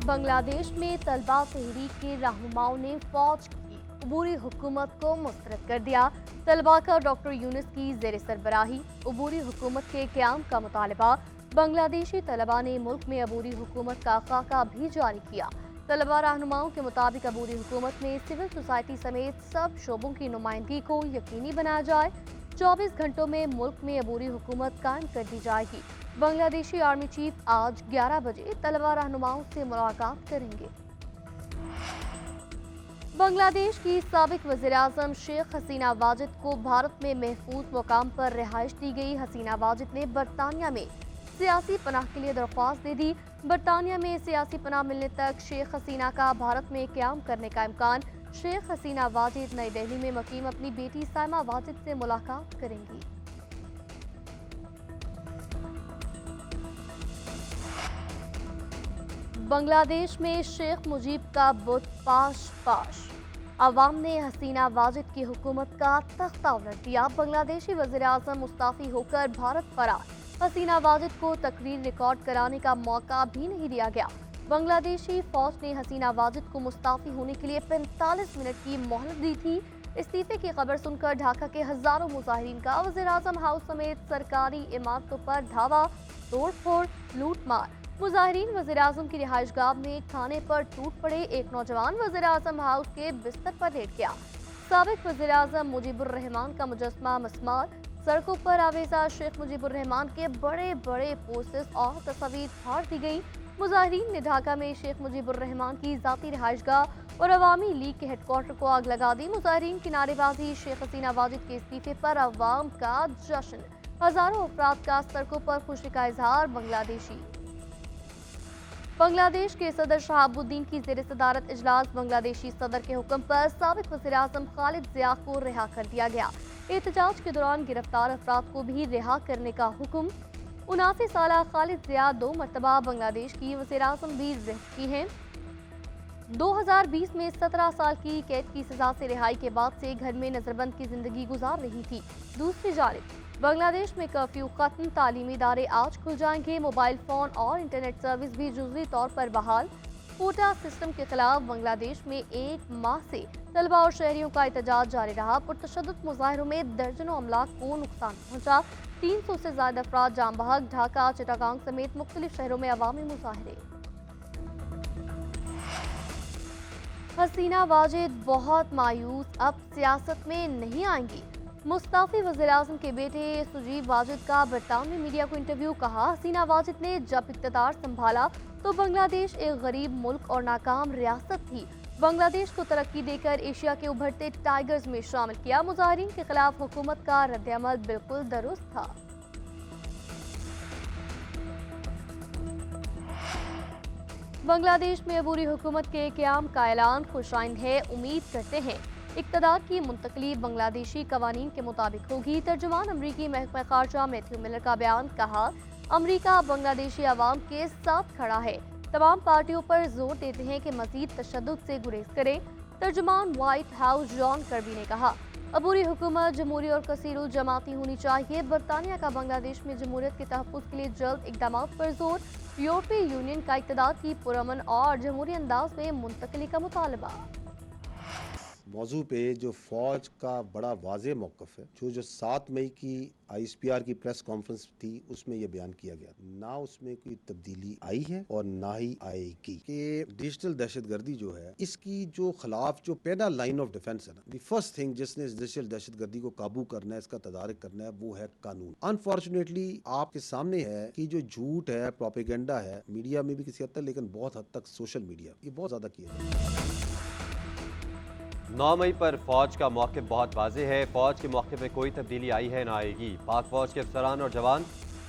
बांग्लादेश में तलबा तहरीक के रहनुमाओं ने फौज की अबूरी हुकूमत को मुस्तरद कर दिया। तलबा का डॉक्टर यूनुस की ज़ेर सरबराही अबूरी हुकूमत के क़याम का मुतालबा। बांग्लादेशी तलबा ने मुल्क में अबूरी हुकूमत का खाका भी जारी किया। तलबा रहनुमाओं के मुताबिक अबूरी हुकूमत में सिविल सोसाइटी समेत सब शोबों की नुमाइंदगी को यकीनी बनाया जाए। 24 घंटों में मुल्क में अबूरी हुकूमत कायम कर दी जाएगी। बांग्लादेशी आर्मी चीफ आज 11 बजे तलबा रहनुमाओं से मुलाकात करेंगे। बांग्लादेश की साबिक वज़ीर-ए-आज़म शेख हसीना वाजिद को भारत में महफूज मुकाम पर रिहाइश दी गई। हसीना वाजिद ने बरतानिया में सियासी पनाह के लिए दरख्वास्त दे दी। बरतानिया में सियासी पनाह मिलने तक शेख हसीना का भारत में क़याम करने का इम्कान। शेख हसीना वाजिद नई दिल्ली में मुकीम अपनी बेटी साइमा वाजिद से मुलाकात करेंगी। बांग्लादेश में शेख मुजीब का बुत पाश। अवाम ने हसीना वाजिद की हुकूमत का तख्ता उलट दिया। बांग्लादेशी वज़ीर-ए-आज़म मुस्ताफ़ी होकर भारत फरार। हसीना वाजिद को तकरीर रिकॉर्ड कराने का मौका भी नहीं दिया गया। बांग्लादेशी फौज ने हसीना वाजिद को मुस्ताफ़ी होने के लिए 45 मिनट की मोहलत दी थी। इस्तीफे की खबर सुनकर ढाका के हजारों मुजाहिरीन का वज़ीर-ए-आज़म हाउस समेत सरकारी इमारतों पर धावा, तोड़फोड़, लूटमार। मुजाहिरीन वज़ीर-ए-आज़म की रिहाइशगाह में खाने पर टूट पड़े। एक नौजवान वज़ीर-ए-आज़म हाउस के बिस्तर पर लेट गया। साबिक वज़ीर-ए-आज़म मुजीबुर रहमान का मुजस्समा मस्मार। सड़कों पर आवेजा शेख मुजीबुर रहमान के बड़े बड़े पोस्टर्स और तस्वीर फाड़ दी गई। मुजाहिरीन ने ढाका में शेख मुजीबुर रहमान की ज़ाती रिहाइशगाह और अवामी लीग के हेडक्वार्टर को आग लगा दी। मुजाहिरीन की नारेबाजी, शेख हसीना वाजिद के इस्तीफे पर अवाम का जश्न। हजारों अफराद का सड़कों पर खुशी का इजहार। बांग्लादेश के सदर शहाबुद्दीन की ज़ेर सदारत इजलास। बांग्लादेशी सदर के हुक्म पर साबिक वज़ीर-ए-आज़म खालिद ज़िया को रिहा कर दिया गया। एहतजाज के दौरान गिरफ्तार अफराद को भी रिहा करने का हुक्म। 79 साला खालिद ज़िया 2 मरतबा बांग्लादेश की वज़ीर-ए-आज़म भी रह चुकी हैं। 2020 में 17 साल की कैद की सजा से रिहाई के बाद से घर में नजरबंद की जिंदगी गुजार रही थी। दूसरी जानिब बांग्लादेश में कर्फ्यू खत्म, तालीमी इदारे आज खुल जाएंगे। मोबाइल फोन और इंटरनेट सर्विस भी जुज़वी तौर पर बहाल। कोटा सिस्टम के खिलाफ बांग्लादेश में 1 माह से तलबा और शहरियों का एहतजाज जारी रहा। पुरतशद्दुद मुजाहिरों में दर्जनों अमलाक को नुकसान पहुंचा। 300 से ज्यादा अफराद जाम बहक। ढाका, चिटागांग समेत मुख्तलिफ शहरों में अवामी मुजाहिरे। हसीना वाजिद बहुत मायूस, अब सियासत में नहीं आएंगी। मुस्ताफ़ी वज़ीर-ए-आज़म के बेटे सुजीब वाजिद का बरतानवी मीडिया को इंटरव्यू। कहा, हसीना वाजिद ने जब इक़्तिदार संभाला तो बांग्लादेश एक गरीब मुल्क और नाकाम रियासत थी। बांग्लादेश को तरक्की देकर एशिया के उभरते टाइगर्स में शामिल किया। मुजाहिरीन के खिलाफ हुकूमत का रद्द-ए-अमल बिल्कुल दुरुस्त था। बांग्लादेश में अबूरी हुकूमत के क़याम का ऐलान खुशाइंद है। उम्मीद करते हैं इक़्तिदार की मुंतकली बांग्लादेशी कवानीन के मुताबिक होगी। तर्जुमान अमरीकी महकमा ख़ारजा मैथ्यू मिलर का बयान। कहा, अमरीका बांग्लादेशी अवाम के साथ खड़ा है। तमाम पार्टियों पर जोर देते हैं कि मज़ीद तशद्दुद से गुरेज करें। तर्जुमान व्हाइट हाउस जॉन कर्बी ने कहा, अबूरी हुकूमत जमहूरी और कसीरुल जमाती होनी चाहिए। बरतानिया का बांग्लादेश में जमहूरियत के तहफ़्फ़ुज़ के लिए जल्द इक़दामात पर जोर। यूरोपीय यूनियन का इक़्तिदार की पुरअमन और जमहूरी अंदाज में मुंतकली का मुतालबा। मौजू पे जो फौज का बड़ा वाज़े मौक़िफ़ है, जो 7 मई की ISPR की प्रेस कॉन्फ्रेंस थी उसमें यह बयान किया गया, ना उसमें कोई तब्दीली आई है और ना ही आएगी कि डिजिटल दहशतगर्दी जो है इसकी जो खिलाफ जो पहला लाइन ऑफ डिफेंस है ना, द फर्स्ट थिंग जिसने इस डिजिटल दहशतगर्दी को काबू करना है, इसका तदारक करना है, वो है कानून। अनफॉर्चुनेटली आपके सामने है कि जो झूठ है, प्रोपेगेंडा है, मीडिया में भी किसी हद तक, लेकिन बहुत हद तक सोशल मीडिया ये बहुत ज़्यादा किया जाता है। 9 मई पर फौज का मौक़िफ़ बहुत वाज़ेह है। फौज के मौक़िफ़ में कोई तब्दीली आई है ना आएगी। पाक फौज के अफसरान और जवान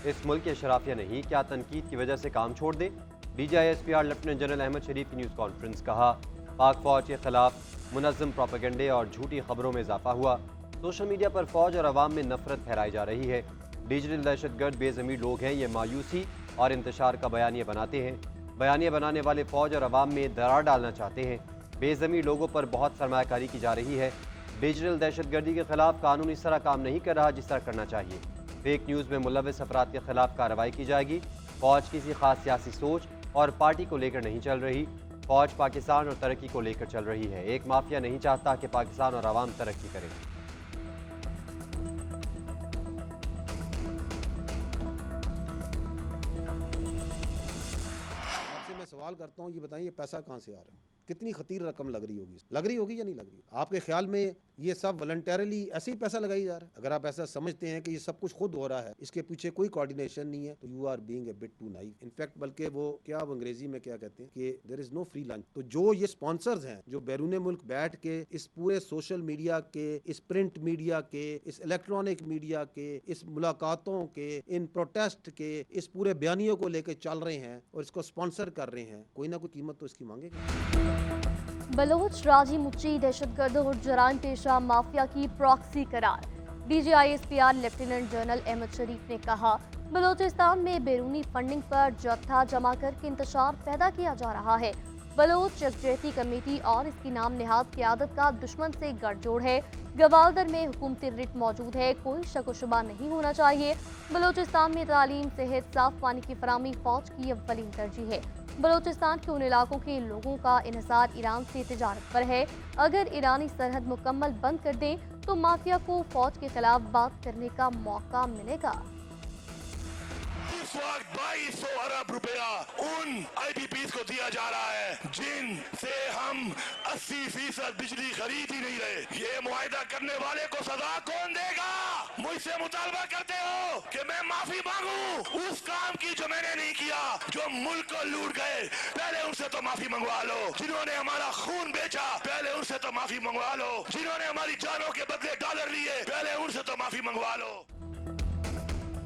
इस मुल्क के शराफिया नहीं, क्या तनकीद की वजह से काम छोड़ दें। DG ISPR lieutenant general Ahmed Sharif की न्यूज़ कॉन्फ्रेंस। कहा, पाक फौज के खिलाफ मुनज़्ज़म प्रोपेगेंडे और झूठी खबरों में इजाफा हुआ। सोशल मीडिया पर फौज और अवाम में नफरत फैलाई जा रही है। डिजिटल दहशतगर्द बेज़मीर लोग हैं, ये मायूसी और इंतशार का बयानिया बनाते हैं। बयानिया बनाने वाले फौज और अवाम में दरार डालना चाहते हैं। बेज़मीर लोगों पर बहुत सरमायाकारी की जा रही है। डिजिटल दहशतगर्दी के खिलाफ कानून इस तरह काम नहीं कर रहा जिस तरह करना चाहिए। फेक न्यूज़ में मुलव्वस अफराद के खिलाफ कार्रवाई की जाएगी। फौज किसी खास सियासी सोच اور پارٹی کو لے کر نہیں چل رہی۔ فوج پاکستان اور ترقی کو لے کر چل رہی ہے۔ ایک مافیا نہیں چاہتا کہ پاکستان اور عوام ترقی کرے۔ آپ سے میں سوال کرتا ہوں، یہ بتائیں یہ پیسہ کہاں سے آ رہا ہے؟ کتنی خطیر رقم لگ رہی ہوگی یا نہیں لگ رہی؟ آپ کے خیال میں یہ سب والنٹیرلی ایسے ہی پیسہ لگائی جا رہا ہے؟ اگر آپ ایسا سمجھتے ہیں کہ یہ سب کچھ خود ہو رہا ہے، اس کے پیچھے کوئی کوارڈینیشن نہیں ہے، تو you are being a bit too naive. In fact بلکہ وہ کیا انگریزی میں کیا کہتے ہیں کہ دیر از نو فری لنچ۔ تو جو یہ سپانسرز ہیں جو بیرون ملک بیٹھ کے اس پورے سوشل میڈیا کے، اس پرنٹ میڈیا کے، اس الیکٹرانک میڈیا کے، اس ملاقاتوں کے، ان پروٹیسٹ کے، اس پورے بیانیوں کو لے کے چل رہے ہیں اور اس کو سپانسر کر رہے ہیں، کوئی نہ کوئی قیمت تو اس کی مانگے گا۔ بلوچ راجی مچی دہشت گرد اور جرائم پیشہ مافیا کی پراکسی قرار۔ D G I S P R lieutenant general Ahmed Sharif نے کہا، بلوچستان میں بیرونی فنڈنگ پر جتھا جمع کر کے انتشار پیدا کیا جا رہا ہے۔ بلوچ یکجہتی کمیٹی اور اس کی نام نہاد قیادت کا دشمن سے گٹھ جوڑ ہے۔ گوالدر میں حکومتی رٹ موجود ہے، کوئی شک و شبہ نہیں ہونا چاہیے۔ بلوچستان میں تعلیم، صحت، صاف پانی کی فراہمی فوج کی اولین ترجیح ہے۔ بلوچستان کے ان علاقوں کے لوگوں کا انحصار ایران سے تجارت پر ہے۔ اگر ایرانی سرحد مکمل بند کر دیں تو مافیا کو فوج کے خلاف بات کرنے کا موقع ملے گا۔ اس وقت 2200 ارب روپیہ ان آئی پی پیز کو دیا جا رہا ہے جن سے ہم 80% بجلی خرید ہی نہیں رہے۔ یہ معاہدہ کرنے والے کو سزا کون دے گا؟ مجھ سے مطالبہ کرتے ہو کہ میں معافی مانگوں اس کام کی جو میں نے نہیں کیا، جو ملک کو لوٹ گئے، پہلے ان سے تو معافی منگوا لو۔ جنہوں نے ہمارا خون بیچا، پہلے ان سے تو معافی منگوا لو۔ جنہوں نے ہماری جانوں کے بدلے ڈالر لیے، پہلے ان سے تو معافی منگوا لو۔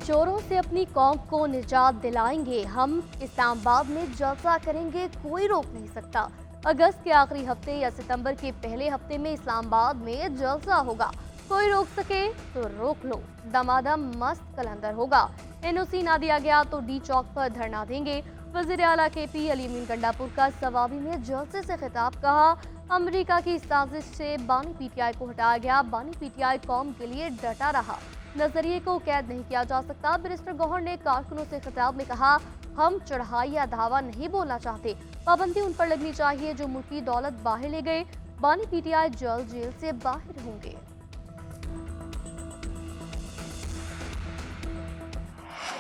چوروں سے اپنی قوم کو نجات دلائیں گے، ہم اسلام آباد میں جلسہ کریں گے، کوئی روک نہیں سکتا۔ اگست کے آخری ہفتے یا ستمبر کے پہلے ہفتے میں اسلام آباد میں جلسہ ہوگا، کوئی روک سکے تو روک لو۔ دمادم مست کلندر ہوگا، این او سی نہ دیا گیا تو ڈی چوک پر دھرنا دیں گے۔ وزیر اعلیٰ کے پی علی امین گنڈا پور کا ثوابی میں جلسے سے خطاب، کہا امریکہ کی سازش سے بانی پی ٹی آئی کو ہٹایا گیا، بانی پی ٹی آئی قوم کے لیے ڈٹا رہا، نظریے کو قید نہیں کیا جا سکتا۔ بیرسٹر گوہر نے کارکنوں سے خطاب میں کہا، ہم چڑھائی یا دھاوا نہیں بولنا چاہتے، پابندی ان پر لگنی چاہیے جو ملکی دولت باہر لے گئے، بانی پی ٹی آئی جلد جیل سے باہر ہوں گے۔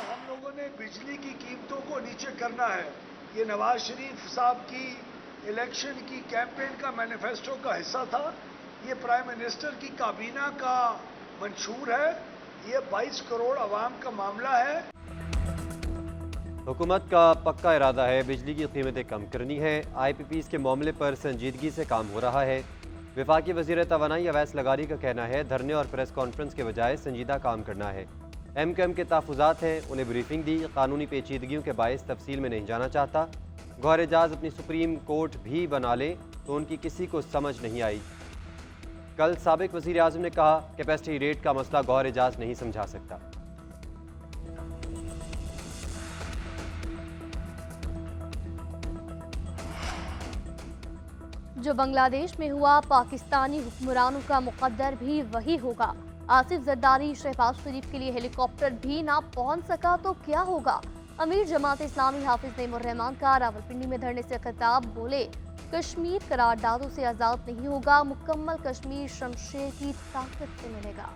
ہم لوگوں نے بجلی کی قیمتوں کو نیچے کرنا ہے، یہ نواز شریف صاحب کی الیکشن کی کیمپین کا مینیفیسٹو کا حصہ تھا، یہ پرائم منسٹر کی کابینہ کا منشور ہے، یہ 22 کروڑ عوام کا معاملہ ہے۔ حکومت کا پکا ارادہ ہے بجلی کی قیمتیں کم کرنی ہے، آئی پی پیز کے معاملے پر سنجیدگی سے کام ہو رہا ہے۔ وفاقی وزیر توانائی اویس لغاری کا کہنا ہے دھرنے اور پریس کانفرنس کے بجائے سنجیدہ کام کرنا ہے۔ ایم کیو ایم کے تحفظات ہیں، انہیں بریفنگ دی، قانونی پیچیدگیوں کے باعث تفصیل میں نہیں جانا چاہتا۔ گوہر اعجاز اپنی سپریم کورٹ بھی بنا لیں تو ان کی کسی کو سمجھ نہیں آئی۔ کل سابق وزیر اعظم نے کہا کیپیسٹی ریٹ کا مسئلہ گوہر اعجاز نہیں سمجھا سکتا۔ جو بنگلہ دیش میں ہوا پاکستانی حکمرانوں کا مقدر بھی وہی ہوگا۔ آصف زرداری شہباز شریف کے لیے ہیلی کاپٹر بھی نہ پہنچ سکا تو کیا ہوگا؟ امیر جماعت اسلامی حافظ نعیم الرحمان کا راولپنڈی میں دھرنے سے خطاب، بولے کشمیر قراردادوں سے آزاد نہیں ہوگا، مکمل کشمیر شمشیر کی طاقت سے ملے گا۔